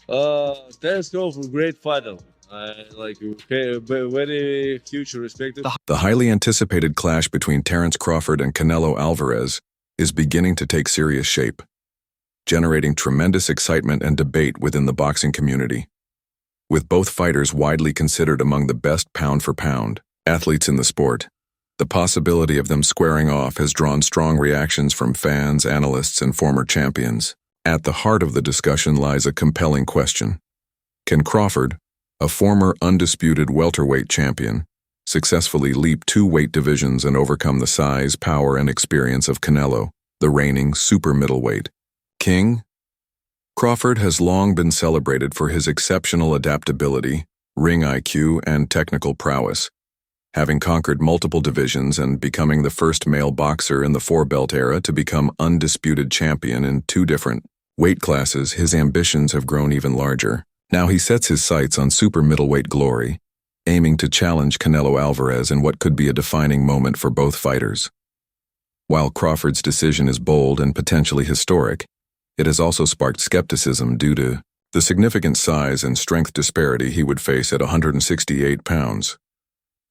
Let's go for great final. I like okay, very future respective. The highly anticipated clash between Terence Crawford and Canelo Alvarez is beginning to take serious shape, generating tremendous excitement and debate within the boxing community. With both fighters widely considered among the best pound-for-pound athletes in the sport, the possibility of them squaring off has drawn strong reactions from fans, analysts, and former champions. At the heart of the discussion lies a compelling question. Can Crawford, a former undisputed welterweight champion, successfully leap two weight divisions and overcome the size, power, and experience of Canelo, the reigning super middleweight king? Crawford has long been celebrated for his exceptional adaptability, ring IQ, and technical prowess, having conquered multiple divisions and becoming the first male boxer in the four-belt era to become undisputed champion in two different weight classes. His ambitions have grown even larger. Now he sets his sights on super middleweight glory, aiming to challenge Canelo Alvarez in what could be a defining moment for both fighters. While Crawford's decision is bold and potentially historic, it has also sparked skepticism due to the significant size and strength disparity he would face at 168 pounds.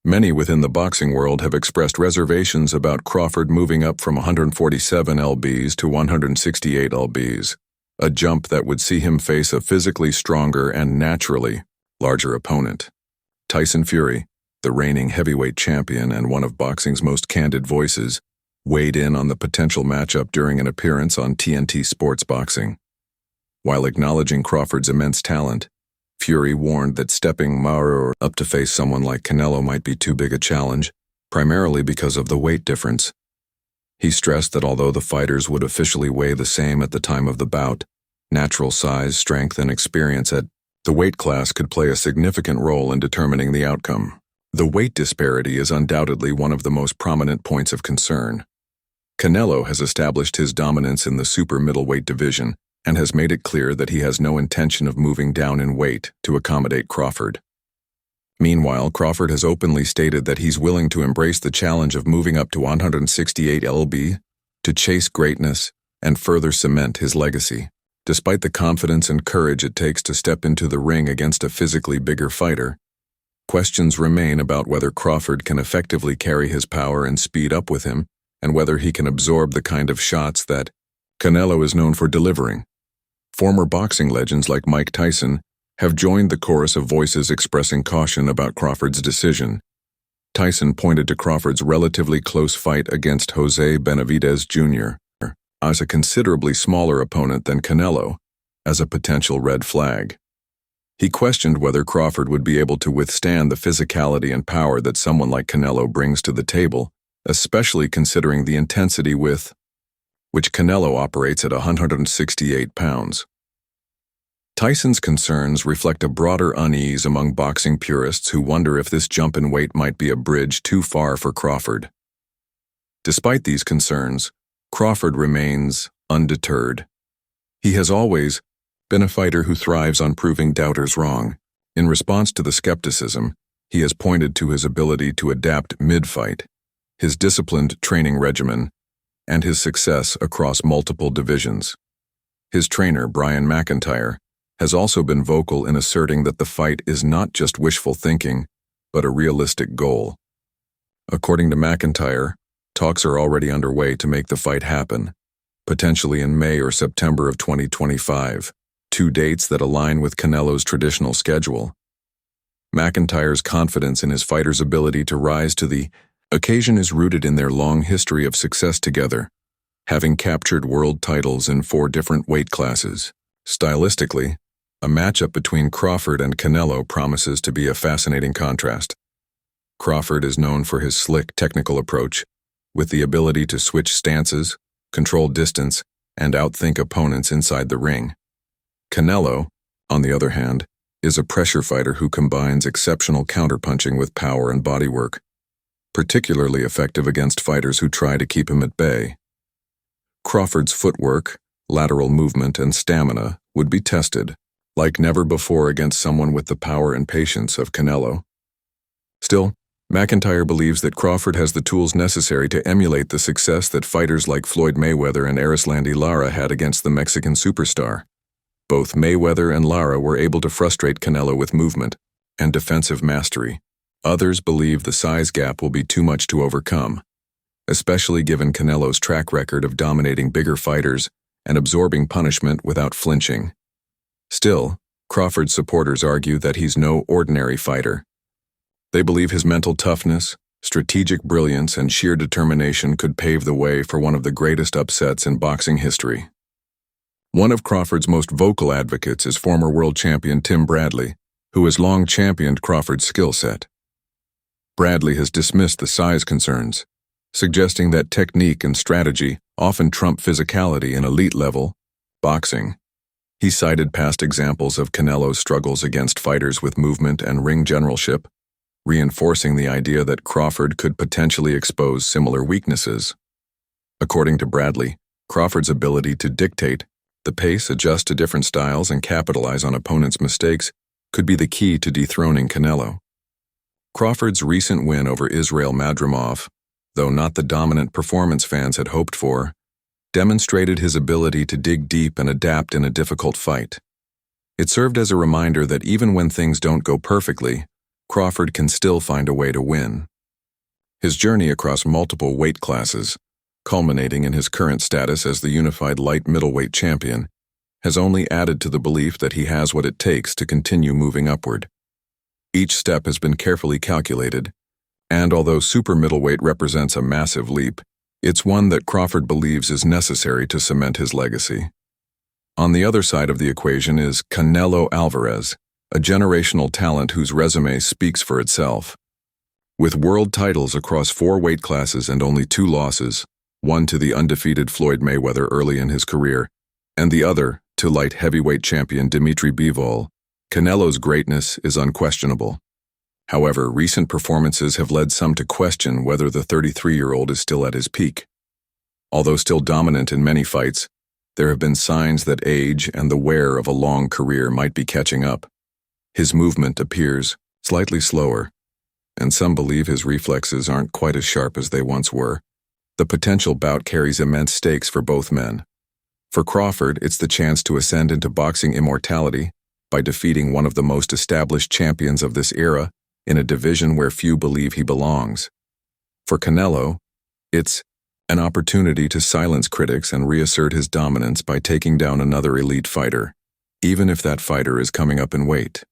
Many within the boxing world have expressed reservations about Crawford moving up from 147 lbs to 168 lbs, a jump that would see him face a physically stronger and naturally larger opponent. Tyson Fury, the reigning heavyweight champion and one of boxing's most candid voices, weighed in on the potential matchup during an appearance on TNT Sports Boxing. While acknowledging Crawford's immense talent, Fury warned that stepping up to face someone like Canelo might be too big a challenge, primarily because of the weight difference. He stressed that although the fighters would officially weigh the same at the time of the bout, natural size, strength, and experience at the weight class could play a significant role in determining the outcome. The weight disparity is undoubtedly one of the most prominent points of concern. Canelo has established his dominance in the super middleweight division and has made it clear that he has no intention of moving down in weight to accommodate Crawford. Meanwhile, Crawford has openly stated that he's willing to embrace the challenge of moving up to 168 lb to chase greatness and further cement his legacy. Despite the confidence and courage it takes to step into the ring against a physically bigger fighter, questions remain about whether Crawford can effectively carry his power and speed up with him, and whether he can absorb the kind of shots that Canelo is known for delivering. Former boxing legends like Mike Tyson have joined the chorus of voices expressing caution about Crawford's decision. Tyson pointed to Crawford's relatively close fight against Jose Benavidez Jr. as a considerably smaller opponent than Canelo, as a potential red flag. He questioned whether Crawford would be able to withstand the physicality and power that someone like Canelo brings to the table, especially considering the intensity with which Canelo operates at 168 pounds. Tyson's concerns reflect a broader unease among boxing purists who wonder if this jump in weight might be a bridge too far for Crawford. Despite these concerns, Crawford remains undeterred. He has always been a fighter who thrives on proving doubters wrong. In response to the skepticism, he has pointed to his ability to adapt mid-fight, his disciplined training regimen, and his success across multiple divisions. His trainer, Brian McIntyre, has also been vocal in asserting that the fight is not just wishful thinking, but a realistic goal. According to McIntyre, talks are already underway to make the fight happen, potentially in May or September of 2025, two dates that align with Canelo's traditional schedule. McIntyre's confidence in his fighter's ability to rise to the occasion is rooted in their long history of success together, having captured world titles in 4 different weight classes. Stylistically, a matchup between Crawford and Canelo promises to be a fascinating contrast. Crawford is known for his slick technical approach, with the ability to switch stances, control distance, and outthink opponents inside the ring. Canelo, on the other hand, is a pressure fighter who combines exceptional counterpunching with power and bodywork, particularly effective against fighters who try to keep him at bay. Crawford's footwork, lateral movement, and stamina would be tested, like never before against someone with the power and patience of Canelo. Still, McIntyre believes that Crawford has the tools necessary to emulate the success that fighters like Floyd Mayweather and Erislandy Lara had against the Mexican superstar. Both Mayweather and Lara were able to frustrate Canelo with movement and defensive mastery. Others believe the size gap will be too much to overcome, especially given Canelo's track record of dominating bigger fighters and absorbing punishment without flinching. Still, Crawford's supporters argue that he's no ordinary fighter. They believe his mental toughness, strategic brilliance, and sheer determination could pave the way for one of the greatest upsets in boxing history. One of Crawford's most vocal advocates is former world champion Tim Bradley, who has long championed Crawford's skill set. Bradley has dismissed the size concerns, suggesting that technique and strategy often trump physicality in elite-level boxing. He cited past examples of Canelo's struggles against fighters with movement and ring generalship, reinforcing the idea that Crawford could potentially expose similar weaknesses. According to Bradley, Crawford's ability to dictate the pace, adjust to different styles, and capitalize on opponents' mistakes could be the key to dethroning Canelo. Crawford's recent win over Israil Madrimov, though not the dominant performance fans had hoped for, demonstrated his ability to dig deep and adapt in a difficult fight. It served as a reminder that even when things don't go perfectly, Crawford can still find a way to win. His journey across multiple weight classes, culminating in his current status as the unified light middleweight champion, has only added to the belief that he has what it takes to continue moving upward. Each step has been carefully calculated, and although super middleweight represents a massive leap, it's one that Crawford believes is necessary to cement his legacy. On the other side of the equation is Canelo Alvarez, a generational talent whose resume speaks for itself. With world titles across 4 weight classes and only 2 losses, one to the undefeated Floyd Mayweather early in his career, and the other to light heavyweight champion Dimitri Bivol, Canelo's greatness is unquestionable. However, recent performances have led some to question whether the 33-year-old is still at his peak. Although still dominant in many fights, there have been signs that age and the wear of a long career might be catching up. His movement appears slightly slower, and some believe his reflexes aren't quite as sharp as they once were. The potential bout carries immense stakes for both men. For Crawford, it's the chance to ascend into boxing immortality by defeating one of the most established champions of this era in a division where few believe he belongs. For Canelo, it's an opportunity to silence critics and reassert his dominance by taking down another elite fighter, even if that fighter is coming up in weight.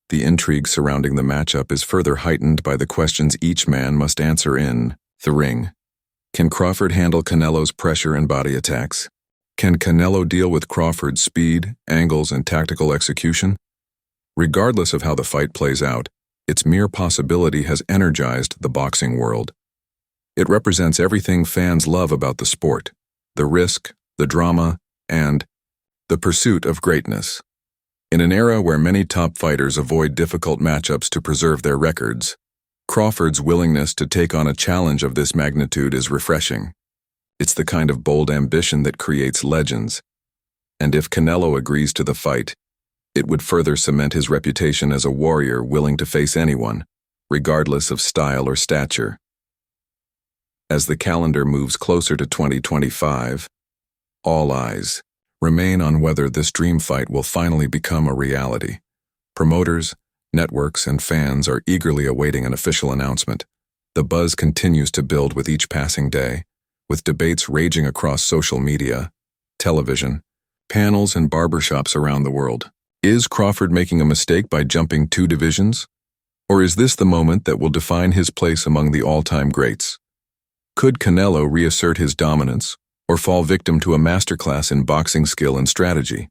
The intrigue surrounding the matchup is further heightened by the questions each man must answer in the ring. Can Crawford handle Canelo's pressure and body attacks? Can Canelo deal with Crawford's speed, angles, and tactical execution? Regardless of how the fight plays out, its mere possibility has energized the boxing world. It represents everything fans love about the sport: the risk, the drama, and the pursuit of greatness. In an era where many top fighters avoid difficult matchups to preserve their records, Crawford's willingness to take on a challenge of this magnitude is refreshing. It's the kind of bold ambition that creates legends. And if Canelo agrees to the fight, it would further cement his reputation as a warrior willing to face anyone, regardless of style or stature. As the calendar moves closer to 2025, all eyes remain on whether this dream fight will finally become a reality. Promoters, networks, and fans are eagerly awaiting an official announcement. The buzz continues to build with each passing day, with debates raging across social media, television, panels, and barbershops around the world. Is Crawford making a mistake by jumping 2 divisions? Or is this the moment that will define his place among the all-time greats? Could Canelo reassert his dominance, or fall victim to a masterclass in boxing skill and strategy?